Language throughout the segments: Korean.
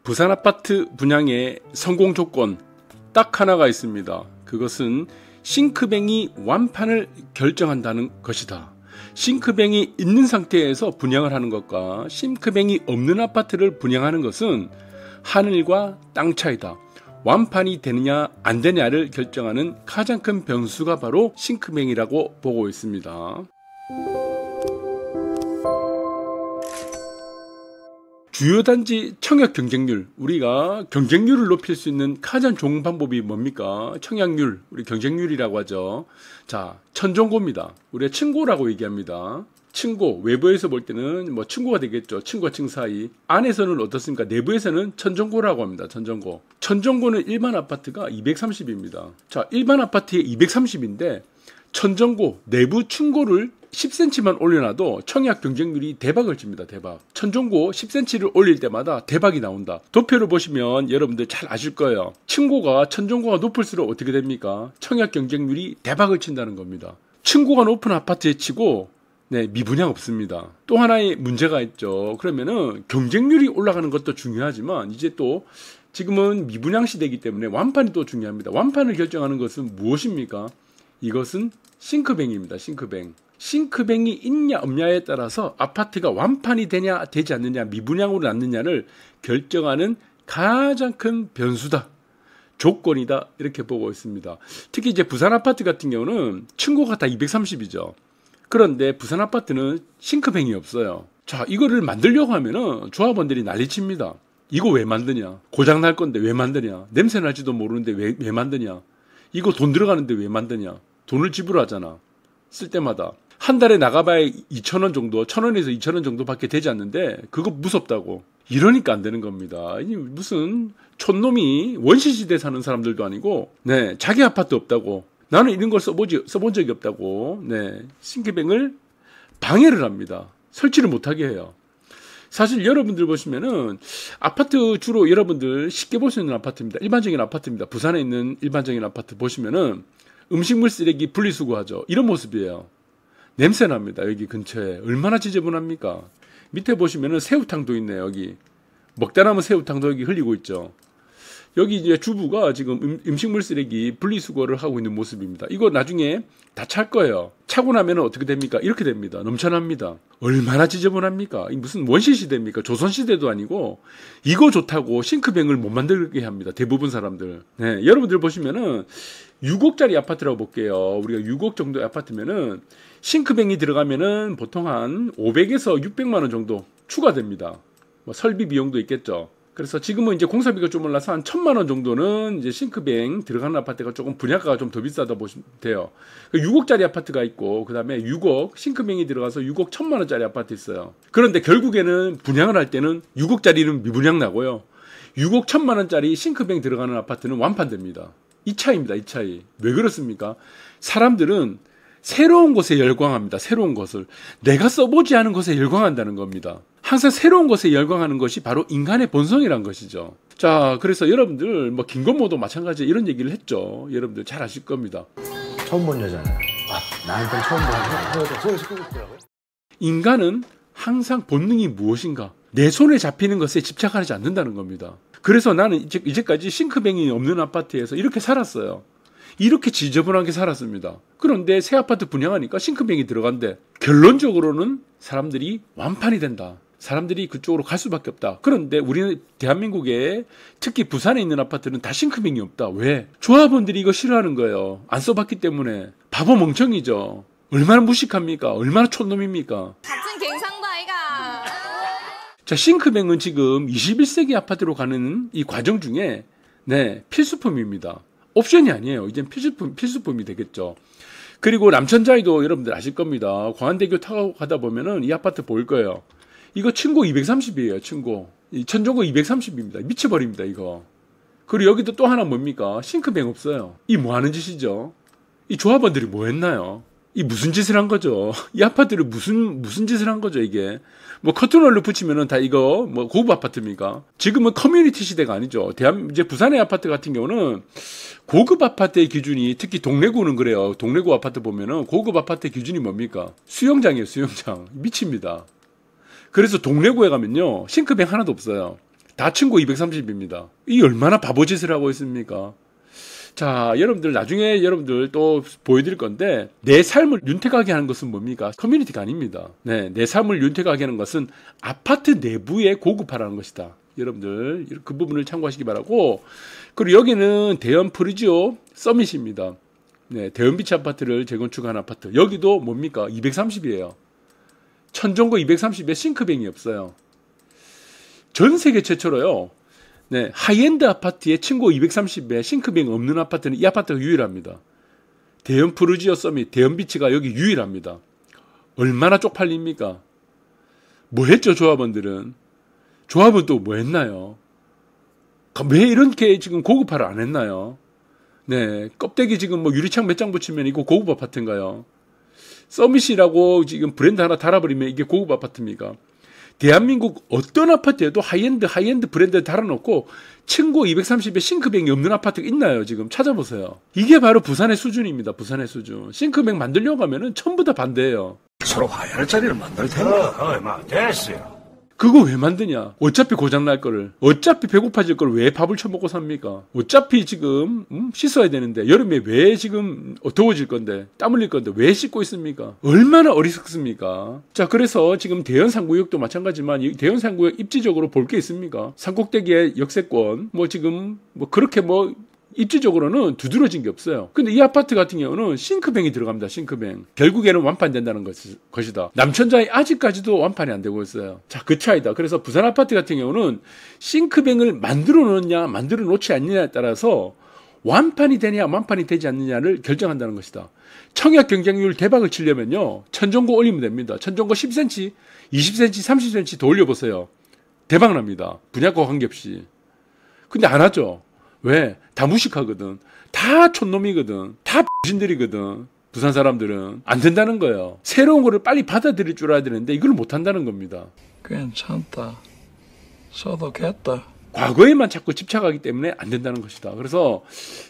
부산 아파트 분양의 성공 조건 딱 하나가 있습니다. 그것은 싱크뱅이 완판을 결정한다는 것이다. 싱크뱅이 있는 상태에서 분양을 하는 것과 싱크뱅이 없는 아파트를 분양하는 것은 하늘과 땅 차이다. 완판이 되느냐 안 되느냐를 결정하는 가장 큰 변수가 바로 싱크뱅이라고 보고 있습니다. 주요 단지 청약 경쟁률, 우리가 경쟁률을 높일 수 있는 가장 좋은 방법이 뭡니까? 청약률, 우리 경쟁률이라고 하죠. 자, 천정고입니다. 우리가 층고라고 얘기합니다. 층고, 외부에서 볼 때는 뭐 층고가 되겠죠. 층과 층 사이. 안에서는 어떻습니까? 내부에서는 천정고라고 합니다. 천정고. 천정고는 일반 아파트가 230입니다. 자, 일반 아파트에 230인데 천정고, 내부 층고를 10cm만 올려놔도 청약 경쟁률이 대박을 칩니다. 대박. 천정고 10cm를 올릴 때마다 대박이 나온다. 도표를 보시면 여러분들 잘 아실 거예요. 층고가 천정고가 높을수록 어떻게 됩니까? 청약 경쟁률이 대박을 친다는 겁니다. 층고가 높은 아파트에 치고 미분양 없습니다. 또 하나의 문제가 있죠. 그러면은 경쟁률이 올라가는 것도 중요하지만 이제 또 지금은 미분양 시대이기 때문에 완판이 또 중요합니다. 완판을 결정하는 것은 무엇입니까? 이것은 싱크뱅입니다. 싱크뱅. 싱크뱅이 있냐 없냐에 따라서 아파트가 완판이 되냐 되지 않느냐 미분양으로 났느냐를 결정하는 가장 큰 변수다. 조건이다. 이렇게 보고 있습니다. 특히 이제 부산 아파트 같은 경우는 층고가 다 230이죠. 그런데 부산 아파트는 싱크뱅이 없어요. 자, 이거를 만들려고 하면은 조합원들이 난리칩니다. 이거 왜 만드냐? 고장 날 건데 왜 만드냐? 냄새 날지도 모르는데 왜 만드냐? 이거 돈 들어가는데 왜 만드냐? 돈을 지불하잖아. 쓸 때마다. 한 달에 나가봐야 2,000원 정도, 1,000원에서 2,000원 정도밖에 되지 않는데 그거 무섭다고. 이러니까 안 되는 겁니다. 이 무슨 촌놈이 원시시대 사는 사람들도 아니고 자기 아파트 없다고. 나는 이런 걸 써본 적이 없다고. 싱크뱅을 방해를 합니다. 설치를 못하게 해요. 사실 여러분들 보시면은 아파트 주로 여러분들 쉽게 볼 수 있는 아파트입니다. 일반적인 아파트입니다. 부산에 있는 일반적인 아파트 보시면은 음식물 쓰레기 분리수거하죠. 이런 모습이에요. 냄새 납니다. 여기 근처에. 얼마나 지저분합니까? 밑에 보시면은 새우탕도 있네요. 여기. 먹다 남은 새우탕도 여기 흘리고 있죠. 여기 이제 주부가 지금 음식물 쓰레기 분리수거를 하고 있는 모습입니다. 이거 나중에 다 찰 거예요. 차고 나면 어떻게 됩니까? 이렇게 됩니다. 넘쳐납니다. 얼마나 지저분합니까? 무슨 원시시대입니까? 조선시대도 아니고 이거 좋다고 싱크뱅을 못 만들게 합니다. 대부분 사람들. 여러분들 보시면은 6억짜리 아파트라고 볼게요. 우리가 6억 정도의 아파트면은 싱크뱅이 들어가면은 보통 한 500에서 600만 원 정도 추가됩니다. 뭐 설비 비용도 있겠죠. 그래서 지금은 이제 공사비가 좀 올라서 한 1,000만 원 정도는 이제 싱크뱅 들어가는 아파트가 조금 분양가가 좀 더 비싸다 보시면 돼요. 6억짜리 아파트가 있고, 그 다음에 6억, 싱크뱅이 들어가서 6억 1,000만 원짜리 아파트 있어요. 그런데 결국에는 분양을 할 때는 6억짜리는 미분양 나고요. 6억 1,000만 원짜리 싱크뱅 들어가는 아파트는 완판됩니다. 이 차이입니다. 이 차이. 왜 그렇습니까? 사람들은 새로운 것에 열광합니다. 새로운 것을. 내가 써보지 않은 것에 열광한다는 겁니다. 항상 새로운 것에 열광하는 것이 바로 인간의 본성이란 것이죠. 자, 그래서 여러분들 뭐 김건모도 마찬가지 이런 얘기를 했죠. 여러분들 잘 아실 겁니다. 처음 본 여자네요. 나한테 처음 본 여자. 소리 시끄럽고 있더라고요. 인간은 항상 본능이 무엇인가? 내 손에 잡히는 것에 집착하지 않는다는 겁니다. 그래서 나는 이제까지 싱크뱅이 없는 아파트에서 이렇게 살았어요. 이렇게 지저분하게 살았습니다. 그런데 새 아파트 분양하니까 싱크뱅이 들어간대. 결론적으로는 사람들이 완판이 된다. 사람들이 그쪽으로 갈 수밖에 없다. 그런데 우리는 대한민국에 특히 부산에 있는 아파트는 다 싱크뱅이 없다. 왜? 조합원들이 이거 싫어하는 거예요. 안 써봤기 때문에. 바보 멍청이죠. 얼마나 무식합니까? 얼마나 촌놈입니까? 같은 갱상도 아이가. 자, 싱크뱅은 지금 21세기 아파트로 가는 이 과정 중에 필수품입니다. 옵션이 아니에요. 이젠 필수품이 되겠죠. 그리고 남천자이도 여러분들 아실 겁니다. 광안대교 타고 가다 보면은 이 아파트 보일 거예요. 이거 층고 230이에요. 층고. 천정고 230입니다. 미쳐버립니다. 이거. 그리고 여기도 또 하나 뭡니까? 싱크뱅 없어요. 이 뭐 하는 짓이죠? 이 조합원들이 뭐 했나요? 이 무슨 짓을 한 거죠? 이 아파트를 무슨 짓을 한 거죠, 이게? 뭐 커튼홀로 붙이면은 다 이거 뭐 고급 아파트입니까? 지금은 커뮤니티 시대가 아니죠. 이제 부산의 아파트 같은 경우는 고급 아파트의 기준이, 특히 동래구는 그래요. 동래구 아파트 보면은 고급 아파트의 기준이 뭡니까? 수영장이에요, 수영장. 미칩니다. 그래서 동래구에 가면요, 싱크뱅 하나도 없어요. 다 층고 230입니다. 이 얼마나 바보짓을 하고 있습니까? 자, 여러분들 나중에 여러분들 또 보여드릴 건데 내 삶을 윤택하게 하는 것은 뭡니까? 커뮤니티가 아닙니다. 네, 내 삶을 윤택하게 하는 것은 아파트 내부에 고급화라는 것이다. 여러분들 그 부분을 참고하시기 바라고. 그리고 여기는 대연 프루지오 서밋입니다. 네, 대연비치 아파트를 재건축한 아파트. 여기도 뭡니까? 230이에요. 천정고 230에 싱크뱅이 없어요. 전 세계 최초로요. 네, 하이엔드 아파트에 층고 230에 싱크뱅 없는 아파트는 이 아파트가 유일합니다. 대연 프루지오 서밋, 대연비치가 여기 유일합니다. 얼마나 쪽팔립니까? 뭐 했죠, 조합원들은? 조합은 또 뭐 했나요? 왜 이렇게 지금 고급화를 안 했나요? 네, 껍데기 지금 뭐 유리창 몇 장 붙이면 이거 고급 아파트인가요? 서밋이라고 지금 브랜드 하나 달아버리면 이게 고급 아파트입니까? 대한민국 어떤 아파트에도 하이엔드 브랜드 달아놓고 층고 230에 싱크뱅이 없는 아파트가 있나요? 지금 찾아보세요. 이게 바로 부산의 수준입니다. 부산의 수준. 싱크뱅 만들려고 하면은 전부 다 반대예요. 서로 화해할 자리를 만들 테니까. 됐어요. 그거 왜 만드냐? 어차피 고장날 거를. 어차피 배고파질 걸 왜 밥을 처먹고 삽니까? 어차피 지금 씻어야 되는데 여름에 왜 지금 더워질 건데 땀 흘릴 건데 왜 씻고 있습니까? 얼마나 어리석습니까? 자, 그래서 지금 대연 3구역도 마찬가지지만 이 대연 3구역 입지적으로 볼 게 있습니까? 산꼭대기의 역세권 뭐 지금 뭐 그렇게 뭐 입지적으로는 두드러진 게 없어요. 근데 이 아파트 같은 경우는 싱크뱅이 들어갑니다. 싱크뱅. 결국에는 완판된다는 것이다. 남천장이 아직까지도 완판이 안 되고 있어요. 자, 그 차이다. 그래서 부산 아파트 같은 경우는 싱크뱅을 만들어 놓느냐 만들어 놓지 않느냐에 따라서 완판이 되냐 완판이 되지 않느냐를 결정한다는 것이다. 청약 경쟁률 대박을 치려면요. 천정고 올리면 됩니다. 천정고 10cm, 20cm, 30cm 더 올려보세요. 대박 납니다. 분양과 관계없이. 근데 안 하죠. 왜? 다 무식하거든. 다 촌놈이거든. 다 X신들이거든. 부산 사람들은. 안 된다는 거예요. 새로운 거를 빨리 받아들일 줄 알아야 되는데 이걸 못 한다는 겁니다. 괜찮다. 써도겠다. 과거에만 자꾸 집착하기 때문에 안 된다는 것이다. 그래서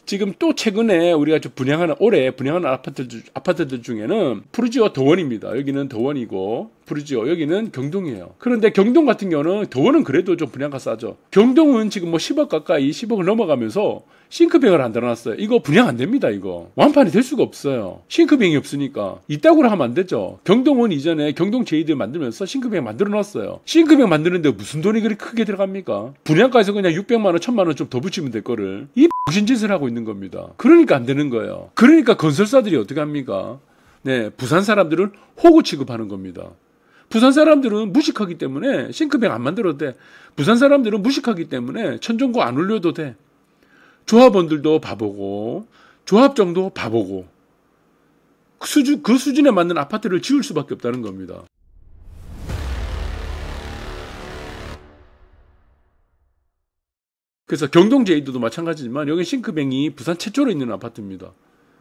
지금 또 최근에 우리가 좀 올해 분양하는 아파트들 중에는 프루지오 더원입니다. 여기는 더원이고 프루지오 여기는 경동이에요. 그런데 경동 같은 경우는 더원은 그래도 좀 분양가 싸죠. 경동은 지금 뭐 10억 가까이 10억을 넘어가면서 싱크뱅을 안 달아놨어요. 이거 분양 안 됩니다. 이거 완판이 될 수가 없어요. 싱크뱅이 없으니까 이따구로 하면 안 되죠. 경동은 이전에 경동 제이드 만들면서 싱크뱅 만들어놨어요. 싱크뱅 만드는데 무슨 돈이 그렇게 크게 들어갑니까? 분양가에서 그냥 600만 원, 1000만 원 좀 더 붙이면 될 거를 이 정신짓을 하고 있는 겁니다. 그러니까 안 되는 거예요. 그러니까 건설사들이 어떻게 합니까? 네, 부산 사람들을 호구 취급하는 겁니다. 부산 사람들은 무식하기 때문에 싱크뱅 안 만들어도 돼. 부산 사람들은 무식하기 때문에 천정고 안 올려도 돼. 조합원들도 바보고 조합정도 바보고 그 수준에 맞는 아파트를 지을 수밖에 없다는 겁니다. 그래서 경동제이도도 마찬가지지만 여기 싱크뱅이 부산 최초로 있는 아파트입니다.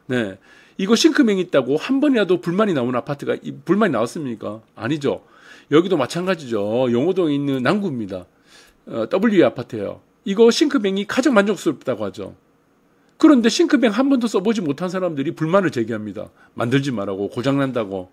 네, 이거 싱크뱅이 있다고 한 번이라도 불만이 나온 아파트가 불만이 나왔습니까? 아니죠. 여기도 마찬가지죠. 용호동에 있는 남구입니다. W 아파트예요. 이거 싱크뱅이 가장 만족스럽다고 하죠. 그런데 싱크뱅 한 번도 써보지 못한 사람들이 불만을 제기합니다. 만들지 말라고 고장난다고.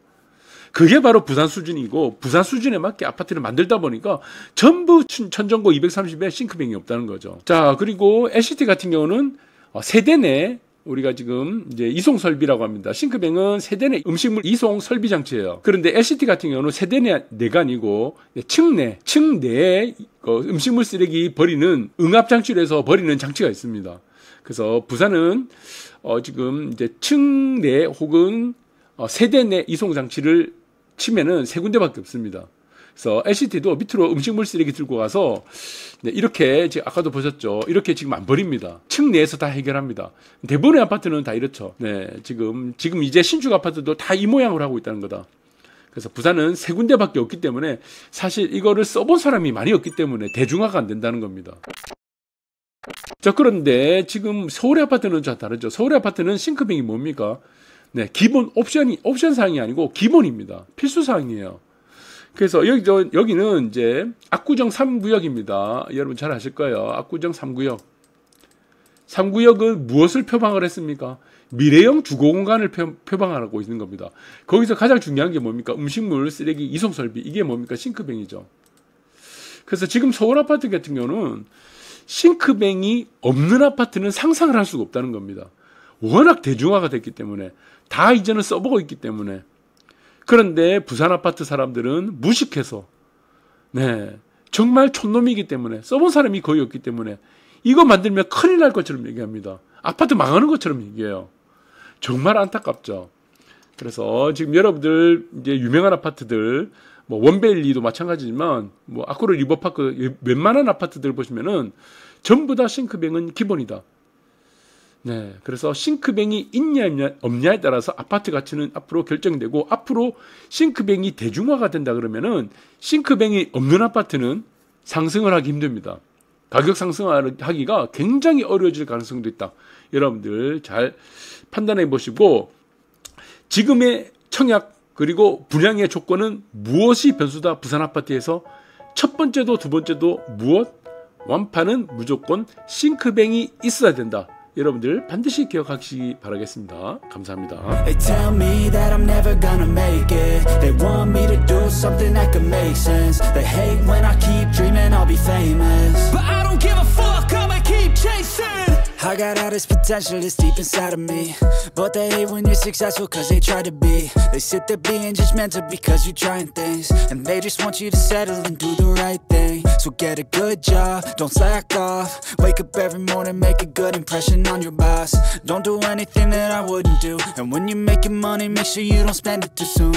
그게 바로 부산 수준이고 부산 수준에 맞게 아파트를 만들다 보니까 전부 천정고 230에 싱크뱅이 없다는 거죠. 자, 그리고 LCT 같은 경우는 세대 내 우리가 지금 이제 이송 설비라고 합니다. 싱크뱅은 세대 내 음식물 이송 설비 장치예요. 그런데 LCT 같은 경우는 세대 내가 아니고 층내에 음식물 쓰레기 버리는 응압 장치로 해서 버리는 장치가 있습니다. 그래서 부산은 지금 이제 층내 혹은 세대 내 이송 장치를 치면은 세 군데밖에 없습니다. 그래서 LCT도 밑으로 음식물 쓰레기 들고 가서 이렇게 지금 아까도 보셨죠. 이렇게 지금 안 버립니다. 층 내에서 다 해결합니다. 대부분의 아파트는 다 이렇죠. 네, 지금 이제 신축 아파트도 다 이 모양으로 하고 있다는 거다. 그래서 부산은 세 군데밖에 없기 때문에 사실 이거를 써본 사람이 많이 없기 때문에 대중화가 안 된다는 겁니다. 자, 그런데 지금 서울의 아파트는 좀 다르죠. 서울의 아파트는 싱크뱅이 뭡니까? 네, 기본 옵션 사항이 아니고 기본입니다. 필수 사항이에요. 그래서 여기는 이제 압구정 3구역입니다. 여러분 잘 아실 거예요. 압구정 3구역. 3구역은 무엇을 표방을 했습니까? 미래형 주거공간을 표방하고 있는 겁니다. 거기서 가장 중요한 게 뭡니까? 음식물 쓰레기 이송 설비. 이게 뭡니까? 싱크뱅이죠. 그래서 지금 서울 아파트 같은 경우는 싱크뱅이 없는 아파트는 상상을 할 수가 없다는 겁니다. 워낙 대중화가 됐기 때문에 다 이제는 써보고 있기 때문에. 그런데 부산 아파트 사람들은 무식해서 네, 정말 촌놈이기 때문에 써본 사람이 거의 없기 때문에 이거 만들면 큰일 날 것처럼 얘기합니다. 아파트 망하는 것처럼 얘기해요. 정말 안타깝죠. 그래서 지금 여러분들 이제 유명한 아파트들 뭐 원베일리도 마찬가지지만 뭐 아쿠르 리버파크 웬만한 아파트들 보시면은 전부 다 싱크뱅은 기본이다. 네, 그래서 싱크뱅이 있냐 없냐에 따라서 아파트 가치는 앞으로 결정되고 앞으로 싱크뱅이 대중화가 된다 그러면은 싱크뱅이 없는 아파트는 상승을 하기 힘듭니다. 가격 상승하기가 굉장히 어려워질 가능성도 있다. 여러분들 잘 판단해 보시고 지금의 청약 그리고 분양의 조건은 무엇이 변수다. 부산 아파트에서 첫 번째도 두 번째도 무엇? 완판은 무조건 싱크뱅이 있어야 된다. 여러분들 반드시 기억하시기 바라겠습니다. 감사합니다. They tell me that I'm never gonna make it. They want me to do something that could make sense. They hate when I keep dreaming I'll be famous, but I don't give a fuck, I'ma keep chasing. I got all this potential that's deep inside of me, but they hate when you're successful cause they try to be. They sit there being judgmental because you're trying things, and they just want you to settle and do the right thing. So get a good job, don't slack off. Wake up every morning, make a good impression on your boss. Don't do anything that I wouldn't do, and when you're making money, make sure you don't spend it too soon.